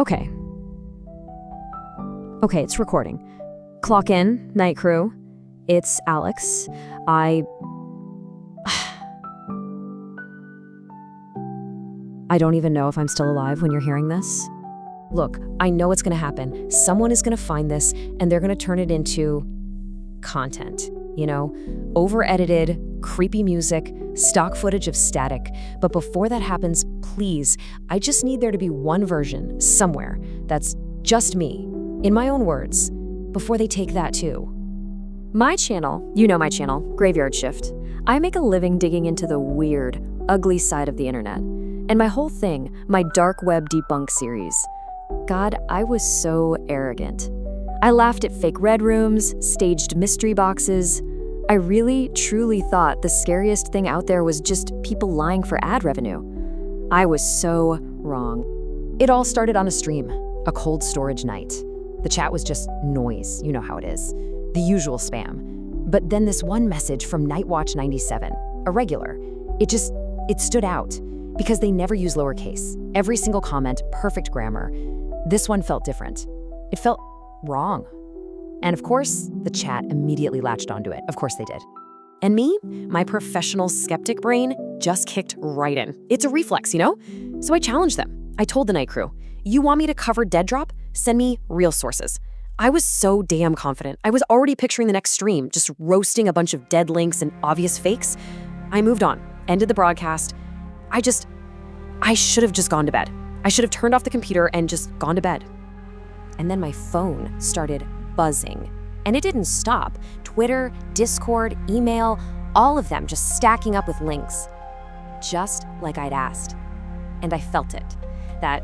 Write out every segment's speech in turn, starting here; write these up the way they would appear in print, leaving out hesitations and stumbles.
Okay. Okay, it's recording. Clock in, night crew. It's Alex. I don't even know if I'm still alive when you're hearing this. Look, I know what's gonna happen. Someone is gonna find this and they're gonna turn it into content. Over-edited, creepy music, stock footage of static. But before that happens, please, I just need there to be one version, somewhere, that's just me, in my own words, before they take that too. My channel, you know my channel, Graveyard Shift. I make a living digging into the weird, ugly side of the internet. And my whole thing, my dark web debunk series. God, I was so arrogant. I laughed at fake red rooms, staged mystery boxes. I really, truly thought the scariest thing out there was just people lying for ad revenue. I was so wrong. It all started on a stream, a cold storage night. The chat was just noise, you know how it is. The usual spam. But then this one message from Nightwatch 97, a regular, it stood out because they never use lowercase. Every single comment, perfect grammar. This one felt different. It felt wrong. And of course, the chat immediately latched onto it. Of course they did. And me, my professional skeptic brain just kicked right in. It's a reflex, So I challenged them. I told the night crew, you want me to cover DeadDrop? Send me real sources. I was so damn confident. I was already picturing the next stream, just roasting a bunch of dead links and obvious fakes. I moved on, ended the broadcast. I should have just gone to bed. I should have turned off the computer and just gone to bed. And then my phone started buzzing. And it didn't stop. Twitter, Discord, email, all of them just stacking up with links. Just like I'd asked. And I felt it. That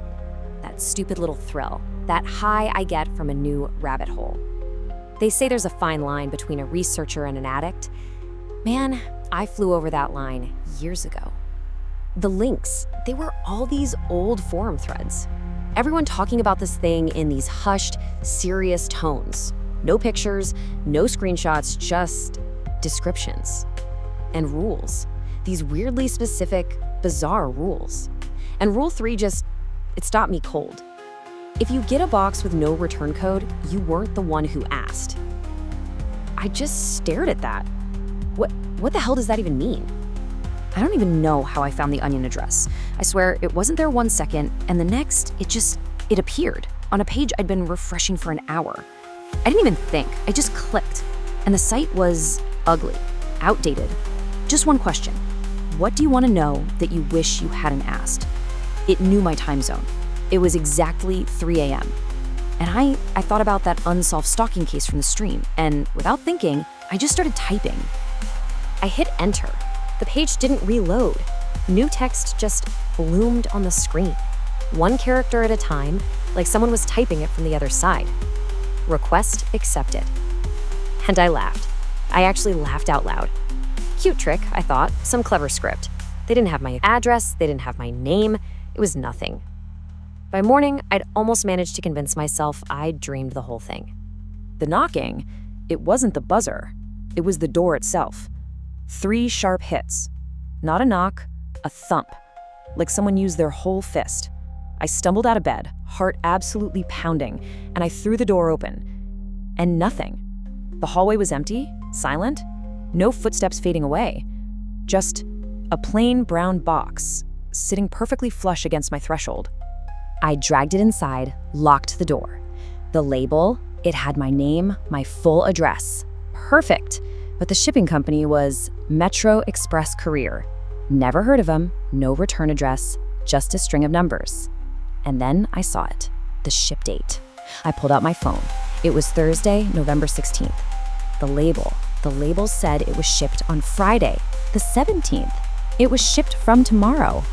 stupid little thrill. That high I get from a new rabbit hole. They say there's a fine line between a researcher and an addict. Man, I flew over that line years ago. The links, they were all these old forum threads. Everyone talking about this thing in these hushed, serious tones. No pictures, no screenshots, just descriptions. And rules. These weirdly specific, bizarre rules. And Rule 3 it stopped me cold. If you get a box with no return code, you weren't the one who asked. I just stared at that. What the hell does that even mean? I don't even know how I found the Onion address. I swear, it wasn't there 1 second, and the next, it appeared on a page I'd been refreshing for an hour. I didn't even think, I just clicked. And the site was ugly, outdated. Just one question. What do you want to know that you wish you hadn't asked? It knew my time zone. It was exactly 3 a.m. And I thought about that unsolved stalking case from the stream, and without thinking, I just started typing. I hit enter. The page didn't reload. New text just bloomed on the screen. One character at a time, like someone was typing it from the other side. Request accepted. And I laughed. I actually laughed out loud. Cute trick, I thought. Some clever script. They didn't have my address, they didn't have my name. It was nothing. By morning, I'd almost managed to convince myself I'd dreamed the whole thing. The knocking, it wasn't the buzzer. It was the door itself. 3 sharp hits. Not a knock, a thump. Like someone used their whole fist. I stumbled out of bed, heart absolutely pounding, and I threw the door open. And nothing. The hallway was empty, silent, no footsteps fading away. Just a plain brown box, sitting perfectly flush against my threshold. I dragged it inside, locked the door. The label, it had my name, my full address. Perfect. But the shipping company was Metro Express Courier. Never heard of them, no return address, just a string of numbers. And then I saw it, the ship date. I pulled out my phone. It was Thursday, November 16th. The label said it was shipped on Friday, the 17th. It was shipped from tomorrow.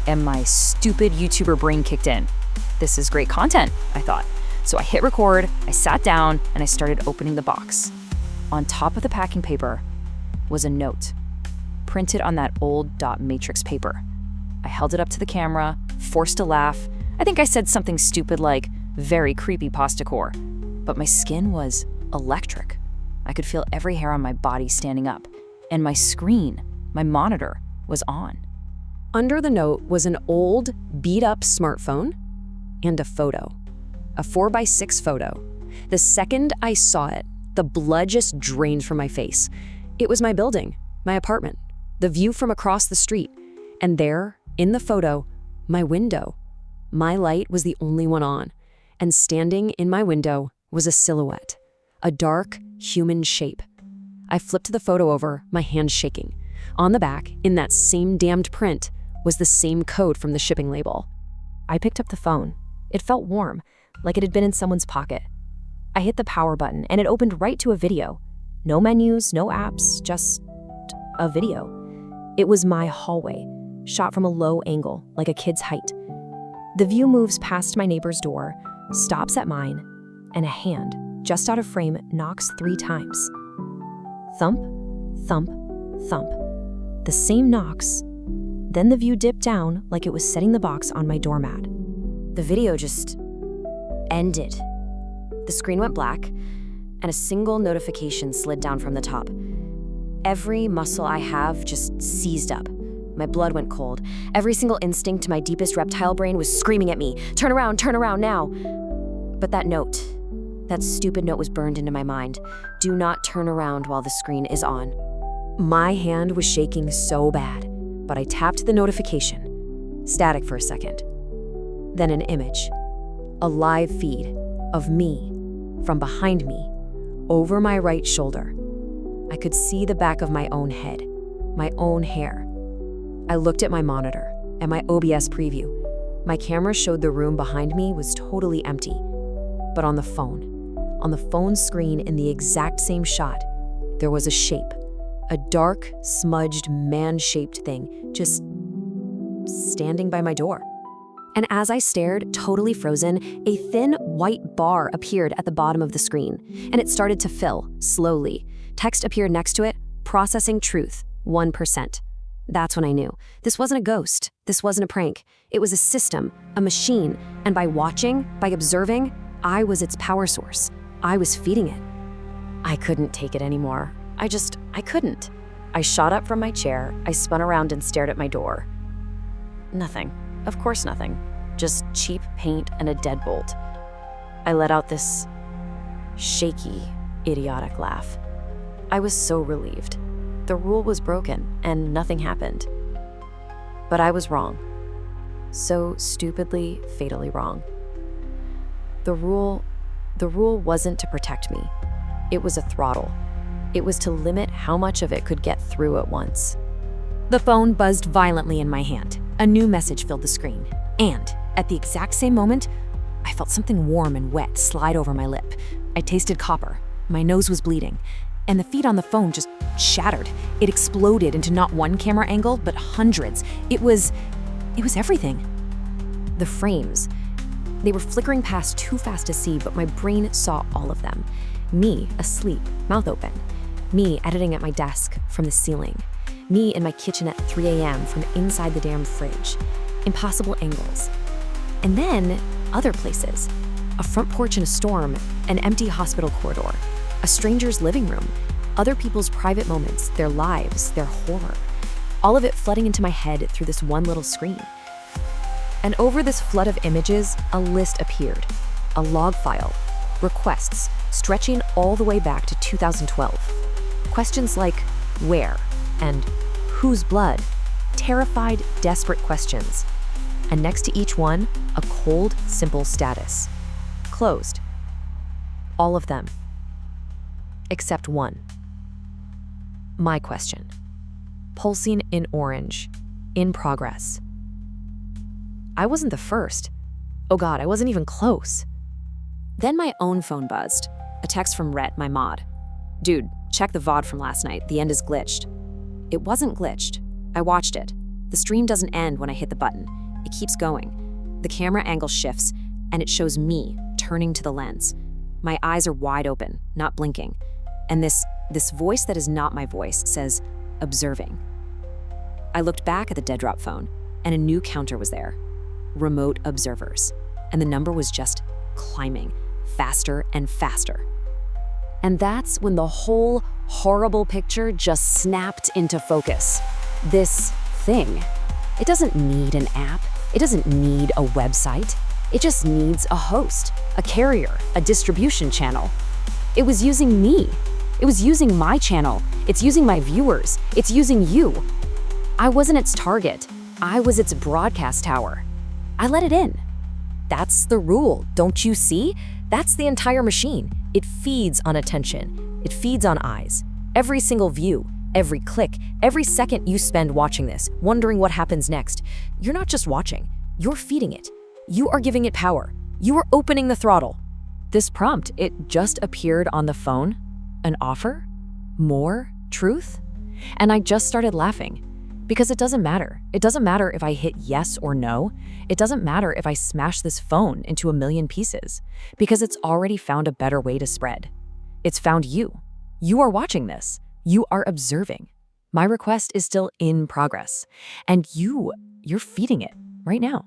And my stupid YouTuber brain kicked in. This is great content, I thought. So I hit record, I sat down, and I started opening the box. On top of the packing paper was a note, printed on that old dot matrix paper. I held it up to the camera, forced a laugh. I think I said something stupid like, very creepypasta core. But my skin was electric. I could feel every hair on my body standing up. And my screen, my monitor, was on. Under the note was an old, beat-up smartphone. and a photo. A 4x6 photo. The second I saw it, the blood just drained from my face. It was my building, my apartment, the view from across the street. And there, in the photo, my window. My light was the only one on. And standing in my window was a silhouette, a dark, human shape. I flipped the photo over, my hand shaking. On the back, in that same damned print, was the same code from the shipping label. I picked up the phone. It felt warm, like it had been in someone's pocket. I hit the power button, and it opened right to a video. No menus, no apps, just a video. It was my hallway, shot from a low angle, like a kid's height. The view moves past my neighbor's door, stops at mine, and a hand, just out of frame, knocks 3 times. Thump, thump, thump. The same knocks. Then the view dipped down like it was setting the box on my doormat. The video just ended. The screen went black, and a single notification slid down from the top. Every muscle I have just seized up. My blood went cold. Every single instinct to my deepest reptile brain was screaming at me, turn around now. But that stupid note was burned into my mind. Do not turn around while the screen is on. My hand was shaking so bad, but I tapped the notification. Static for a second. Then an image. A live feed of me, from behind me, over my right shoulder. I could see the back of my own head, my own hair. I looked at my monitor, at my OBS preview. My camera showed the room behind me was totally empty. But on the phone screen in the exact same shot, there was a shape, a dark, smudged, man-shaped thing, just standing by my door. And as I stared, totally frozen, a thin white bar appeared at the bottom of the screen, and it started to fill, slowly. Text appeared next to it, processing truth, 1%. That's when I knew. This wasn't a ghost. This wasn't a prank. It was a system, a machine, and by watching, by observing, I was its power source. I was feeding it. I couldn't take it anymore. I couldn't. I shot up from my chair, I spun around and stared at my door. Nothing. Of course nothing. Just cheap paint and a deadbolt. I let out this shaky, idiotic laugh. I was so relieved. The rule was broken and nothing happened. But I was wrong. So stupidly, fatally wrong. The rule wasn't to protect me. It was a throttle. It was to limit how much of it could get through at once. The phone buzzed violently in my hand. A new message filled the screen. And, at the exact same moment, I felt something warm and wet slide over my lip. I tasted copper. My nose was bleeding. And the feed on the phone just shattered. It exploded into not one camera angle, but hundreds. It was everything. The frames. They were flickering past too fast to see, but my brain saw all of them. Me, asleep, mouth open. Me, editing at my desk from the ceiling. Me in my kitchen at 3 a.m. from inside the damn fridge. Impossible angles. And then, other places. A front porch in a storm, an empty hospital corridor, a stranger's living room, other people's private moments, their lives, their horror. All of it flooding into my head through this one little screen. And over this flood of images, a list appeared. A log file. Requests, stretching all the way back to 2012. Questions like, where? And whose blood? Terrified, desperate questions. And next to each one, a cold, simple status. Closed. All of them. Except one. My question. Pulsing in orange. In progress. I wasn't the first. Oh God, I wasn't even close. Then my own phone buzzed. A text from Rhett, my mod. Dude, check the VOD from last night. The end is glitched. It wasn't glitched. I watched it. The stream doesn't end when I hit the button. It keeps going. The camera angle shifts, and it shows me turning to the lens. My eyes are wide open, not blinking. And this voice that is not my voice says, observing. I looked back at the DeadDrop phone, and a new counter was there. Remote observers. And the number was just climbing, faster and faster. And that's when the whole horrible picture just snapped into focus. This thing. It doesn't need an app. It doesn't need a website. It just needs a host, a carrier, a distribution channel. It was using me. It was using my channel. It's using my viewers. It's using you. I wasn't its target. I was its broadcast tower. I let it in. That's the rule, don't you see? That's the entire machine. It feeds on attention. It feeds on eyes. Every single view, every click, every second you spend watching this, wondering what happens next, you're not just watching, you're feeding it. You are giving it power. You are opening the throttle. This prompt, it just appeared on the phone. An offer? More truth? And I just started laughing. Because it doesn't matter. It doesn't matter if I hit yes or no. It doesn't matter if I smash this phone into a million pieces. Because it's already found a better way to spread. It's found you. You are watching this. You are observing. My request is still in progress. And you're feeding it right now.